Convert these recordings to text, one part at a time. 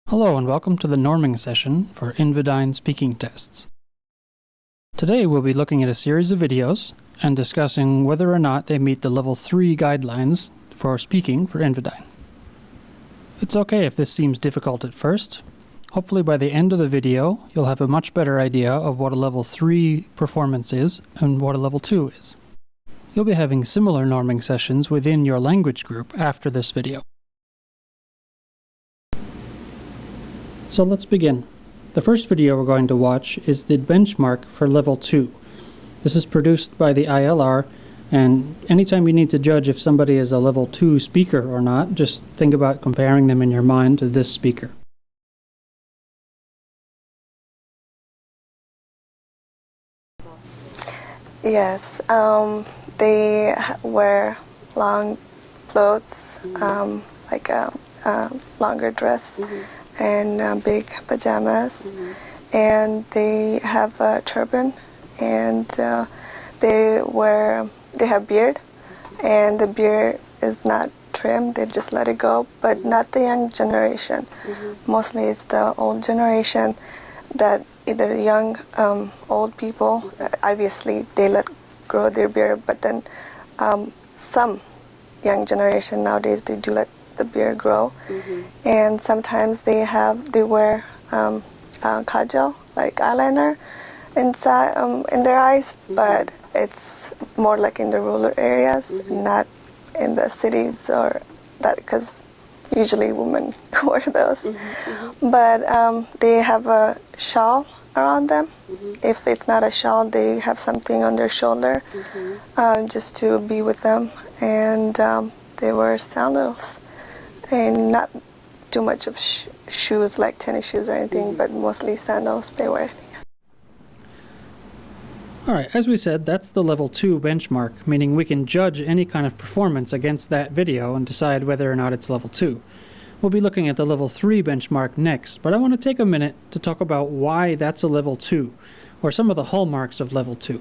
Hello and welcome to the norming session for Invidyne speaking tests. Today we'll be looking at a series of videos and discussing whether or not they meet the Level 3 guidelines for speaking for Invidyne. It's okay if this seems difficult at first. Hopefully by the end of the video you'll have a much better idea of what a Level 3 performance is and what a Level 2 is. You'll be having similar norming sessions within your language group after this video. So let's begin. The first video we're going to watch is the benchmark for Level 2. This is produced by the ILR, and anytime you need to judge if somebody is a Level 2 speaker or not, just think about comparing them in your mind to this speaker. Yes, they wear long clothes, like a longer dress, and big pajamas, and they have a turban, and they have beard, and the beard is not trimmed, they just let it go, but not the young generation. Mostly it's the old generation that either young, old people, obviously they let grow their beard, but then some young generation nowadays, they do let the beard grow. And sometimes they wear kajal, like eyeliner, inside in their eyes, but it's more like in the rural areas, not in the cities, or that, because usually women wear those. But they have a shawl around them. If it's not a shawl, they have something on their shoulder, just to be with them. And they wear sandals, and not too much of shoes like tennis shoes or anything, but mostly sandals they wear. Alright, as we said, that's the Level 2 benchmark, meaning we can judge any kind of performance against that video and decide whether or not it's Level 2. We'll be looking at the Level 3 benchmark next, but I want to take a minute to talk about why that's a Level 2, or some of the hallmarks of Level 2.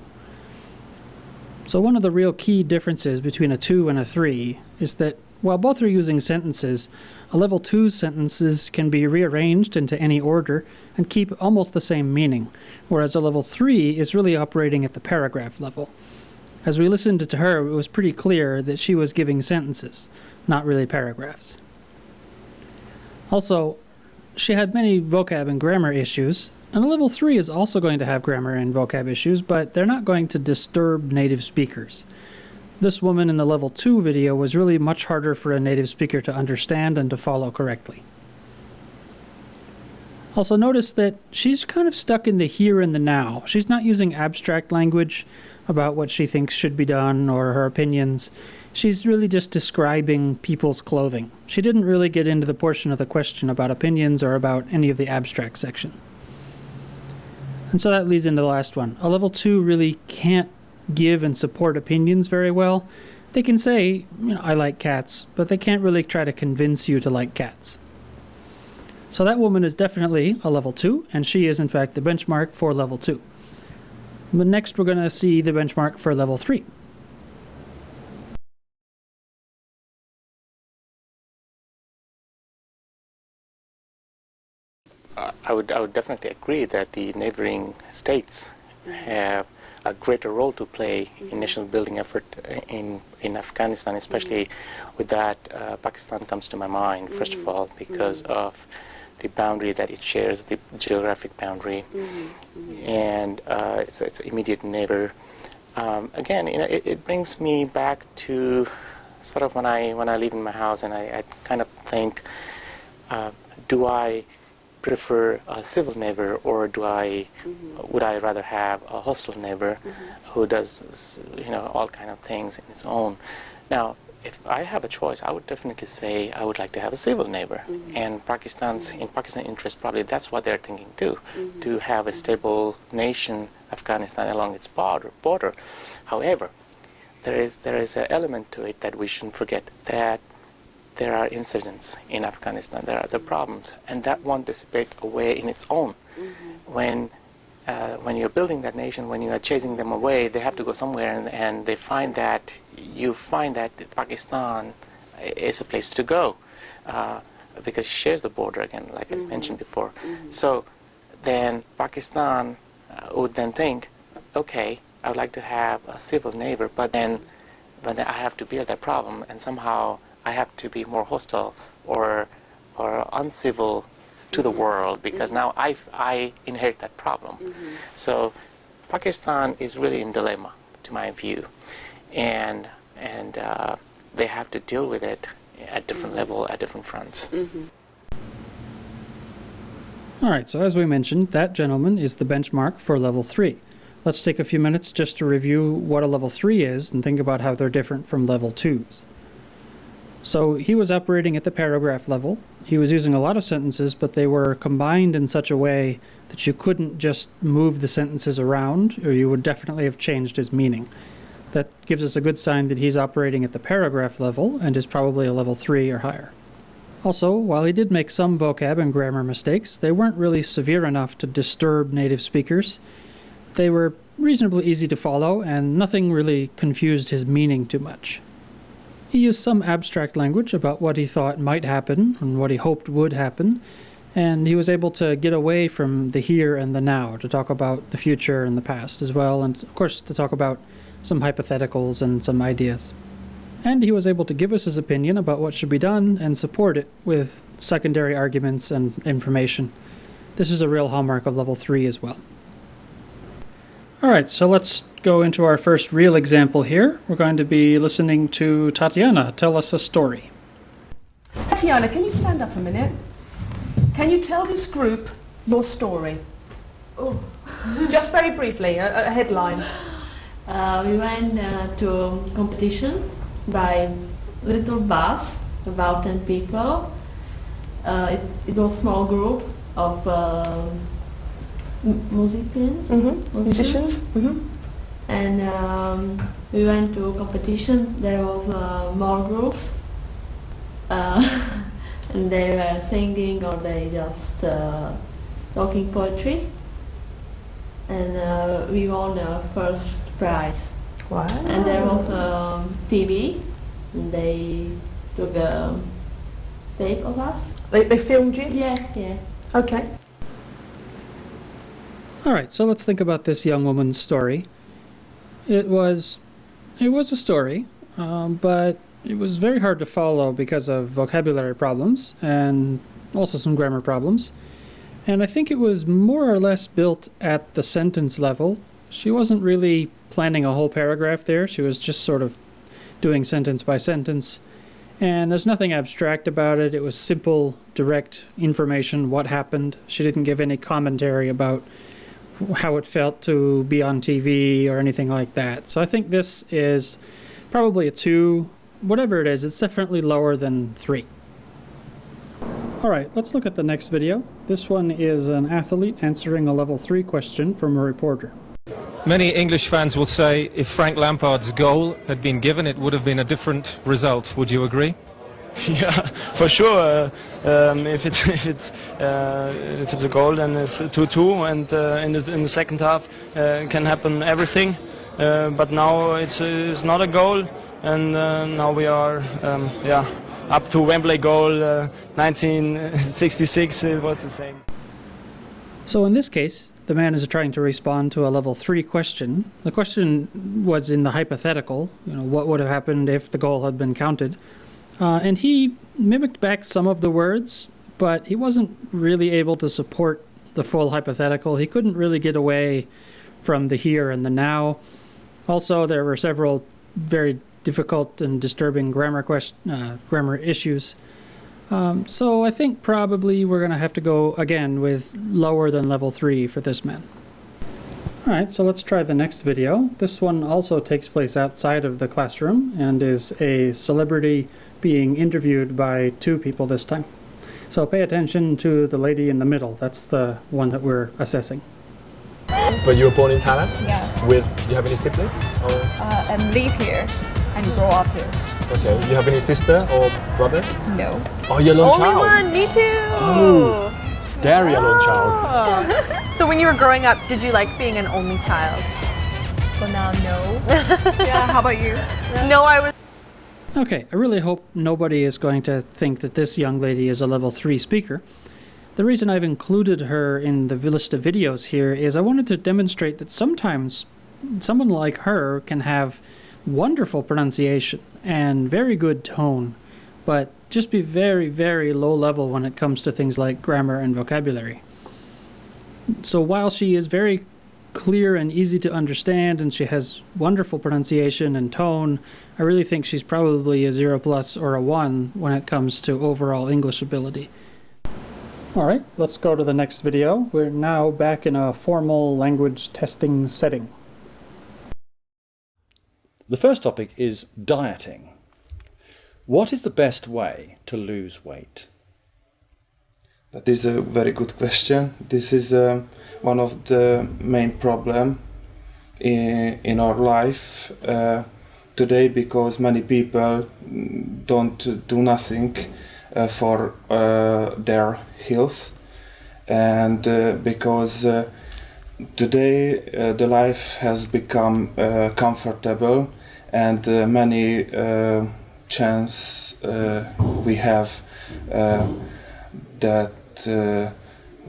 So one of the real key differences between a 2 and a 3 is that while both are using sentences, a Level 2's sentences can be rearranged into any order and keep almost the same meaning, whereas a Level 3 is really operating at the paragraph level. As we listened to her, it was pretty clear that she was giving sentences, not really paragraphs. Also, she had many vocab and grammar issues, and a Level 3 is also going to have grammar and vocab issues, but they're not going to disturb native speakers. This woman in the Level 2 video was really much harder for a native speaker to understand and to follow correctly. Also notice that she's kind of stuck in the here and the now. She's not using abstract language about what she thinks should be done or her opinions. She's really just describing people's clothing. She didn't really get into the portion of the question about opinions or about any of the abstract section. And so that leads into the last one. A Level 2 really can't give and support opinions very well. They can say, I like cats, but they can't really try to convince you to like cats. So that woman is definitely a Level 2, and she is in fact the benchmark for Level 2. But next we're going to see the benchmark for Level 3. I would definitely agree that the neighboring states have a greater role to play in national building effort in Afghanistan, especially with that Pakistan comes to my mind, first of all, because of the boundary that it shares, the geographic boundary, and it's immediate neighbor. Again, it brings me back to sort of when I leave in my house and I kind of think, do I prefer a civil neighbor, or would I rather have a hostile neighbor who does all kind of things in his own? Now, if I have a choice, I would definitely say I would like to have a civil neighbor. And Pakistan's interest, probably that's what they're thinking too, to have a stable nation, Afghanistan, along its border. However, there is an element to it that we shouldn't forget, that there are insurgents in Afghanistan, there are other problems, and that won't dissipate away in its own. When you're building that nation, when you are chasing them away, they have to go somewhere, and you find that Pakistan is a place to go. because it shares the border again, like I mentioned before. So then Pakistan would then think, okay, I would like to have a civil neighbor, but then I have to bear that problem, and somehow I have to be more hostile or uncivil to the world, because now I inherit that problem. So Pakistan is really in dilemma, to my view, and they have to deal with it at different level, at different fronts. All right, so as we mentioned, that gentleman is the benchmark for level 3. Let's take a few minutes just to review what a level 3 is and think about how they're different from level 2s. So he was operating at the paragraph level. He was using a lot of sentences, but they were combined in such a way that you couldn't just move the sentences around, or you would definitely have changed his meaning. That gives us a good sign that he's operating at the paragraph level and is probably a level 3 or higher. Also, while he did make some vocab and grammar mistakes, they weren't really severe enough to disturb native speakers. They were reasonably easy to follow, and nothing really confused his meaning too much. He used some abstract language about what he thought might happen and what he hoped would happen, and he was able to get away from the here and the now to talk about the future and the past as well, and of course to talk about some hypotheticals and some ideas. And he was able to give us his opinion about what should be done and support it with secondary arguments and information. This is a real hallmark of level 3 as well. Alright, so let's go into our first real example here. We're going to be listening to Tatiana tell us a story. Tatiana, can you stand up a minute? Can you tell this group your story? Oh. Just very briefly, a headline. We went to a competition by little bus, about 10 people. It was a small group of musicians. And we went to a competition. There was more groups, and they were singing or they just talking poetry. And we won the first prize. Wow. And there was TV, and they took a tape of us. They filmed you? Yeah. Okay. Alright, so let's think about this young woman's story. It was a story, but it was very hard to follow because of vocabulary problems and also some grammar problems. And I think it was more or less built at the sentence level. She wasn't really planning a whole paragraph there. She was just sort of doing sentence by sentence. And there's nothing abstract about it. It was simple, direct information, what happened. She didn't give any commentary about how it felt to be on TV or anything like that. So I think this is probably a 2. Whatever it is, it's definitely lower than 3. Alright, let's look at the next video. This one is an athlete answering a level 3 question from a reporter. Many English fans will say if Frank Lampard's goal had been given, it would have been a different result. Would you agree? Yeah, for sure. If it's a goal, then it's 2-2, and in the second half can happen everything. But now it's not a goal, and now we are up to Wembley goal 1966. It was the same. So in this case, the man is trying to respond to a level 3 question. The question was in the hypothetical, what would have happened if the goal had been counted. And he mimicked back some of the words, but he wasn't really able to support the full hypothetical. He couldn't really get away from the here and the now. Also, there were several very difficult and disturbing grammar issues. So I think probably we're going to have to go again with lower than level 3 for this man. Alright, so let's try the next video. This one also takes place outside of the classroom and is a celebrity being interviewed by 2 people this time. So pay attention to the lady in the middle. That's the one that we're assessing. But you were born in Thailand? Yeah. Do you have any siblings? Or? And live here and grow up here. Okay. Do you have any sister or brother? No. Oh, you're a lone Only child. one, me too. Oh, scary alone child. So when you were growing up, did you like being an only child? For now, no. Yeah, how about you? No, I was... Okay, I really hope nobody is going to think that this young lady is a level 3 speaker. The reason I've included her in the list of videos here is I wanted to demonstrate that sometimes someone like her can have wonderful pronunciation and very good tone, but just be very, very low level when it comes to things like grammar and vocabulary. So while she is very clear and easy to understand and she has wonderful pronunciation and tone, I really think she's probably a 0+ or a 1 when it comes to overall English ability. Alright, let's go to the next video. We're now back in a formal language testing setting. The first topic is dieting. What is the best way to lose weight? That is a very good question. This is one of the main problems in our life today, because many people don't do nothing for their health, and because today the life has become comfortable, and many chance we have that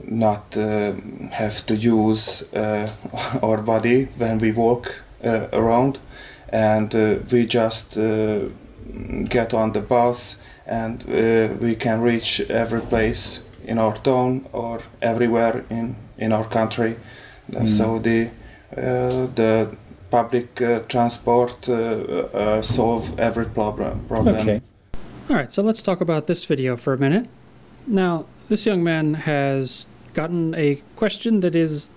not have to use our body when we walk around, and we just get on the bus and we can reach every place in our town or everywhere in our country. So the public transport solve every problem. Okay. Alright, so let's talk about this video for a minute. Now, this young man has gotten a question that is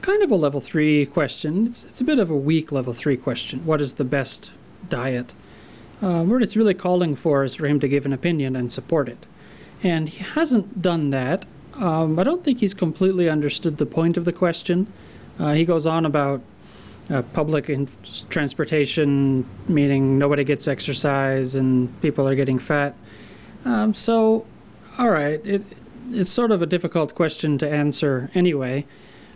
kind of a level 3 question. It's a bit of a weak level 3 question. What is the best diet? What it's really calling for is for him to give an opinion and support it. And he hasn't done that. I don't think he's completely understood the point of the question. He goes on about public transportation, meaning nobody gets exercise and people are getting fat. All right, it's sort of a difficult question to answer anyway,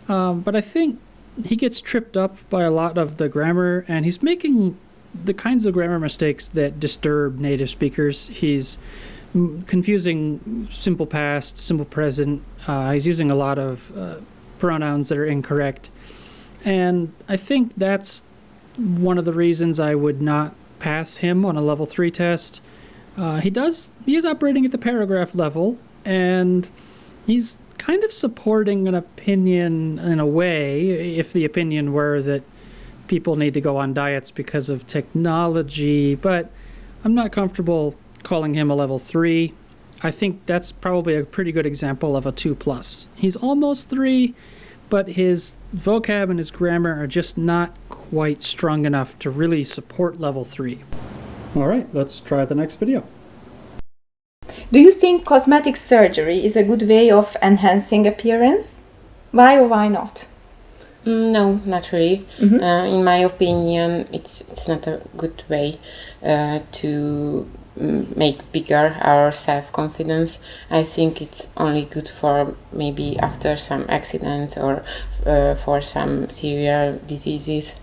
but I think he gets tripped up by a lot of the grammar, and he's making the kinds of grammar mistakes that disturb native speakers. He's confusing simple past, simple present. He's using a lot of pronouns that are incorrect, and I think that's one of the reasons I would not pass him on a level 3 test. He is operating at the paragraph level, and he's kind of supporting an opinion in a way, if the opinion were that people need to go on diets because of technology, but I'm not comfortable calling him a level 3. I think that's probably a pretty good example of a 2+. He's almost 3, but his vocab and his grammar are just not quite strong enough to really support level 3. Alright, let's try the next video. Do you think cosmetic surgery is a good way of enhancing appearance? Why or why not? No, not really. In my opinion, it's not a good way to make bigger our self-confidence. I think it's only good for maybe after some accidents or for some serious diseases.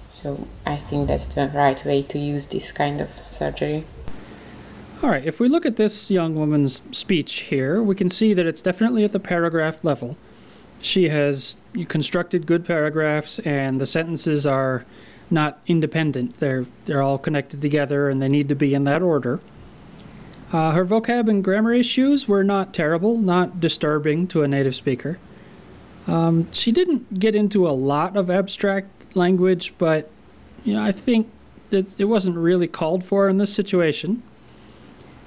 So I think that's the right way to use this kind of surgery. All right, if we look at this young woman's speech here, we can see that it's definitely at the paragraph level. She has constructed good paragraphs, and the sentences are not independent. They're all connected together, and they need to be in that order. Her vocab and grammar issues were not terrible, not disturbing to a native speaker. She didn't get into a lot of abstract language, but I think that it wasn't really called for in this situation.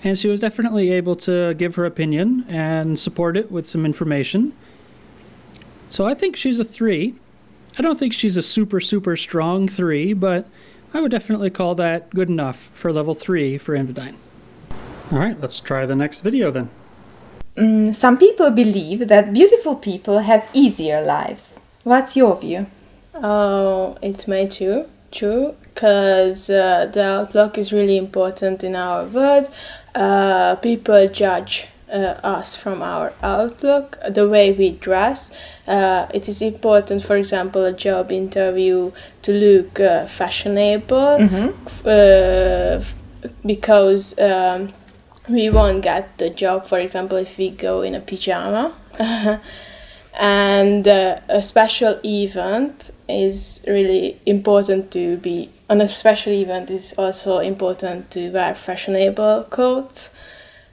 And she was definitely able to give her opinion and support it with some information. So I think she's a 3. I don't think she's a super, super strong 3, but I would definitely call that good enough for level 3 for Invidine. All right, let's try the next video then. Some people believe that beautiful people have easier lives. What's your view? Oh, it may true, because the outlook is really important in our world. People judge us from our outlook, the way we dress. It is important, for example, a job interview to look fashionable, because we won't get the job, for example, if we go in a pyjama. And a special event is really important to be, on a special event is also important to wear fashionable clothes.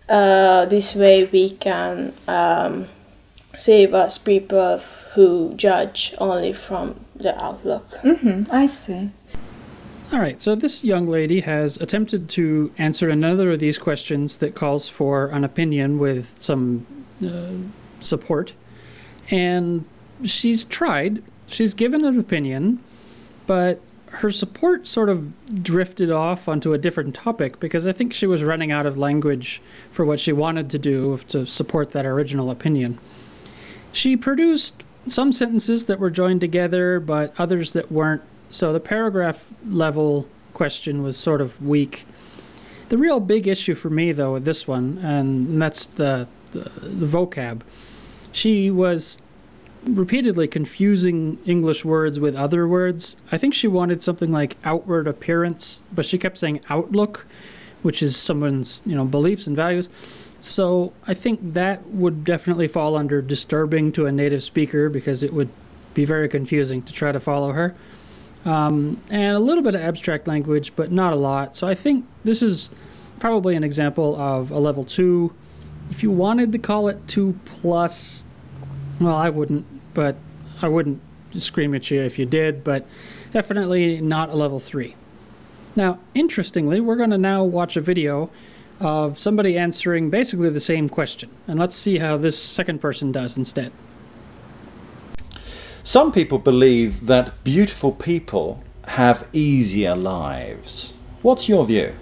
This way we can save us people who judge only from the outlook. I see. All right, so this young lady has attempted to answer another of these questions that calls for an opinion with some support. And she's tried, she's given an opinion, but her support sort of drifted off onto a different topic because I think she was running out of language for what she wanted to do to support that original opinion. She produced some sentences that were joined together, but others that weren't, so the paragraph level question was sort of weak. The real big issue for me, though, with this one, and that's the vocab. She was repeatedly confusing English words with other words. I think she wanted something like outward appearance, but she kept saying outlook, which is someone's, beliefs and values. So I think that would definitely fall under disturbing to a native speaker because it would be very confusing to try to follow her. And a little bit of abstract language, but not a lot. So I think this is probably an example of a level 2. If you wanted to call it 2+, well, I wouldn't scream at you if you did, but definitely not a level 3. Now, interestingly, we're going to now watch a video of somebody answering basically the same question, and let's see how this second person does instead. Some people believe that beautiful people have easier lives. What's your view?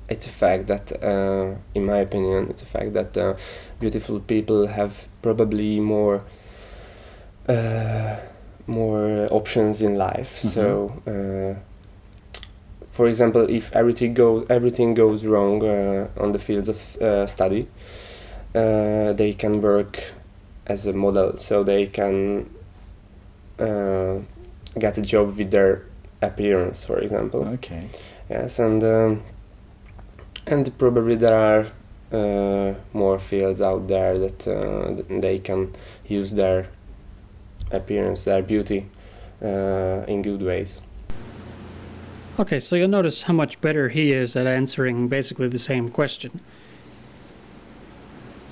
It's a fact that, in my opinion, it's a fact that beautiful people have probably more options in life. So, for example, if everything goes wrong on the fields of study, they can work as a model. So they can get a job with their appearance, for example. Okay. Yes, and probably there are more fields out there that they can use their appearance, their beauty, in good ways. Okay, so you'll notice how much better he is at answering basically the same question.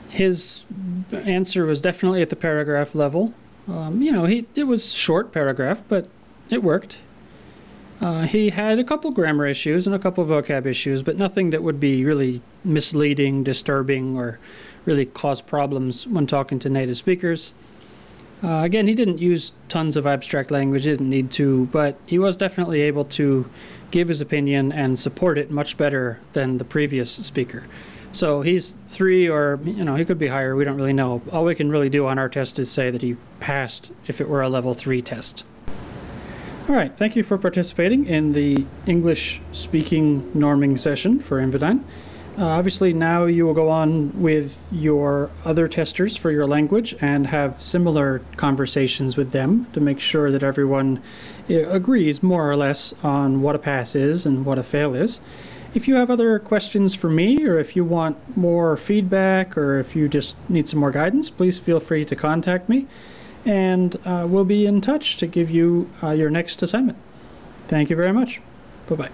His answer was definitely at the paragraph level. It was a short paragraph, but it worked. He had a couple grammar issues and a couple vocab issues, but nothing that would be really misleading, disturbing, or really cause problems when talking to native speakers. Again, he didn't use tons of abstract language, he didn't need to, but he was definitely able to give his opinion and support it much better than the previous speaker. So he's 3, or he could be higher, we don't really know. All we can really do on our test is say that he passed if it were a level 3 test. All right, thank you for participating in the English speaking norming session for Invidine. Obviously now you will go on with your other testers for your language and have similar conversations with them to make sure that everyone agrees more or less on what a pass is and what a fail is. If you have other questions for me, or if you want more feedback, or if you just need some more guidance, please feel free to contact me, and we'll be in touch to give you your next assignment. Thank you very much. Bye-bye.